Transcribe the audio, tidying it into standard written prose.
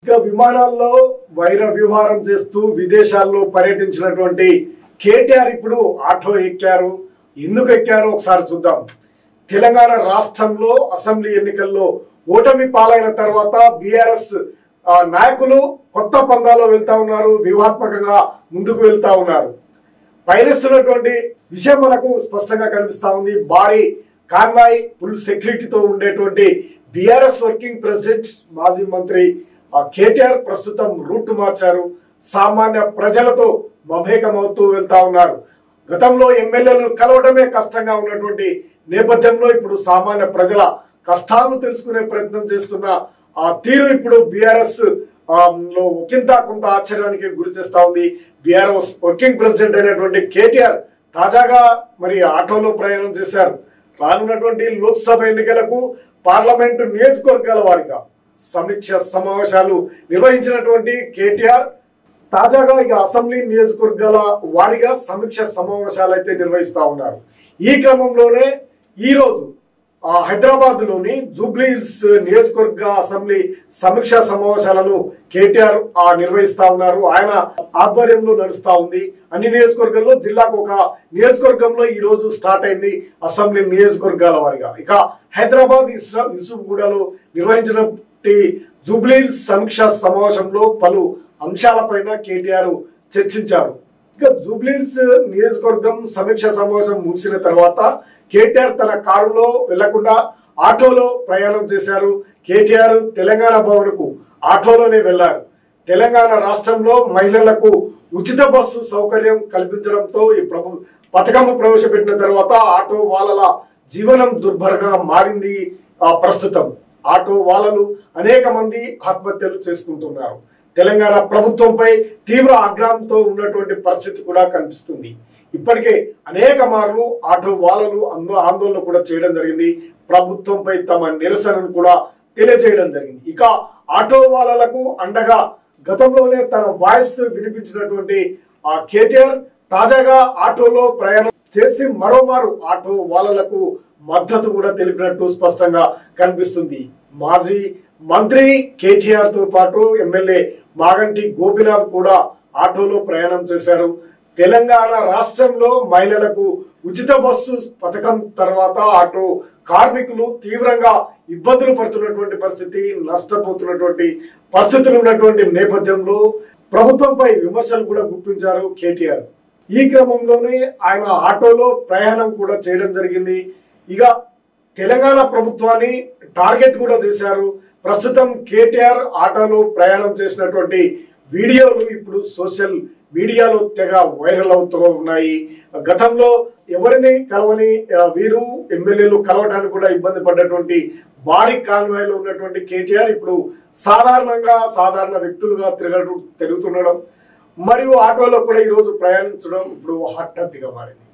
ఇక విమానాల్లో వైర వ్యవహారం చేస్తూ విదేశాల్లో పర్యటించినటువంటి కేటీఆర్ ఇప్పుడు ఆటో ఎక్కారు. ఎందుకు ఎక్కారో ఒకసారి చూద్దాం. తెలంగాణ రాష్ట్రంలో అసెంబ్లీ ఎన్నికల్లో ఓటమి పాలైన తర్వాత బీఆర్ఎస్ నాయకులు కొత్త పందాలో వెళ్తా ఉన్నారు, వ్యూహాత్మకంగా ముందుకు వెళ్తా ఉన్నారు. పయనిస్తున్నటువంటి విషయం మనకు స్పష్టంగా కనిపిస్తా ఉంది. భారీ కాన్వాయ్ ఫుల్ సెక్యూరిటీతో ఉండేటువంటి బీఆర్ఎస్ వర్కింగ్ ప్రెసిడెంట్ మాజీ మంత్రి కేటీఆర్ ప్రస్తుతం రూట్ మార్చారు. సామాన్య ప్రజలతో మమేకమవుతూ వెళ్తా ఉన్నారు. గతంలో ఎమ్మెల్యేలను కలవడమే కష్టంగా ఉన్నటువంటి నేపథ్యంలో ఇప్పుడు సామాన్య ప్రజల కష్టాలను తెలుసుకునే ప్రయత్నం చేస్తున్న ఆ తీరు ఇప్పుడు బీఆర్ఎస్ లో కొంత ఆశ్చర్యానికి గురి చేస్తా ఉంది. బీఆర్ఎస్ వర్కింగ్ ప్రెసిడెంట్ అయినటువంటి కేటీఆర్ తాజాగా మరి ఆటోలో ప్రయాణం చేశారు. రానున్నటువంటి లోక్సభ ఎన్నికలకు పార్లమెంటు నియోజకవర్గాల వారిగా సమీక్ష సమావేశాలు నిర్వహించినటువంటి కేటీఆర్ తాజాగా ఇక అసెంబ్లీ నియోజకవర్గాల వారిగా సమీక్ష సమావేశాలు అయితే నిర్వహిస్తా ఉన్నారు. ఈ క్రమంలోనే ఈ రోజు హైదరాబాద్ లోని జూబ్లీ హిల్స్ నియోజకవర్గ అసెంబ్లీ సమీక్షా సమావేశాలను కేటీఆర్ నిర్వహిస్తా ఉన్నారు. ఆయన ఆధ్వర్యంలో నడుస్తా ఉంది. అన్ని నియోజకవర్గాల్లో జిల్లాకు ఒక నియోజకవర్గంలో ఈ రోజు స్టార్ట్ అయింది అసెంబ్లీ నియోజకవర్గాల వారిగా. ఇక హైదరాబాద్ యూసుఫ్గూడలో నిర్వహించిన జూబ్లీ హిల్స్ సమీక్షా సమావేశంలో పలు అంశాలపైన కేటీఆర్ చర్చించారు. ఇక జూబ్లీ హిల్స్ నియోజకవర్గం సమీక్ష సమావేశం ముగిసిన తర్వాత కేటీఆర్ తన కారులో వెళ్లకుండా ఆటోలో ప్రయాణం చేశారు. కేటీఆర్ తెలంగాణ భవన్ కు ఆటోలోనే వెళ్లారు. తెలంగాణ రాష్ట్రంలో మహిళలకు ఉచిత బస్సు సౌకర్యం కల్పించడంతో ఈ పథకం ప్రవేశపెట్టిన తర్వాత ఆటో వాళ్ళ జీవనం దుర్భరంగా మారింది. ప్రస్తుతం ఆటో వాళ్ళలు అనేక మంది ఆత్మహత్యలు చేసుకుంటున్నారు. తెలంగాణ ప్రభుత్వంపై తీవ్ర ఆగ్రహంతో ఉన్నటువంటి పరిస్థితి కూడా కనిపిస్తుంది. ఇప్పటికే అనేక మార్లు ఆటో వాళ్ళలు ఆందోళన కూడా చేయడం జరిగింది. ప్రభుత్వంపై తమ నిరసనను కూడా తెలియజేయడం జరిగింది. ఇక ఆటో వాళ్ళకు అండగా గతంలోనే తన వాయిస్ వినిపించినటువంటి కేటీఆర్ తాజాగా ఆటోలో ప్రయాణం చేసి మరోమారు ఆటో వాళ్ళకు మద్దతు కూడా తెలిపినట్టు స్పష్టంగా కనిపిస్తుంది. మాజీ మంత్రి కేటీఆర్ తో పాటు ఎమ్మెల్యే మాగంటి గోపీనాథ్ కూడా ఆటోలో ప్రయాణం చేశారు. తెలంగాణ రాష్ట్రంలో మహిళలకు ఉచిత బస్సు పథకం తర్వాత ఆటో కార్మికులు తీవ్రంగా ఇబ్బందులు పడుతున్నటువంటి పరిస్థితి, నష్టపోతున్నటువంటి పరిస్థితులు ఉన్నటువంటి నేపథ్యంలో ప్రభుత్వంపై విమర్శలు కూడా గుప్పించారు కేటీఆర్. ఈ క్రమంలోనే ఆయన ఆటోలో ప్రయాణం కూడా చేయడం జరిగింది. ఇక తెలంగాణ ప్రభుత్వాన్ని టార్గెట్ కూడా చేశారు. ప్రస్తుతం కేటీఆర్ ఆటోలో ప్రయాణం చేసినటువంటి వీడియోలు ఇప్పుడు సోషల్ మీడియాలో తెగ వైరల్ అవుతూ ఉన్నాయి. గతంలో ఎవరిని కలవని వీరు ఎమ్మెల్యేలు కలవడానికి కూడా ఇబ్బంది పడ్డటువంటి భారీ కాన్వాయ్లో ఉన్నటువంటి కేటీఆర్ ఇప్పుడు సాధారణ వ్యక్తులుగా తిరుగుతుండడం మరియు ఆటోలో కూడా ఈరోజు ప్రయాణించడం ఇప్పుడు హాట్ టాపిక్ గా మారింది.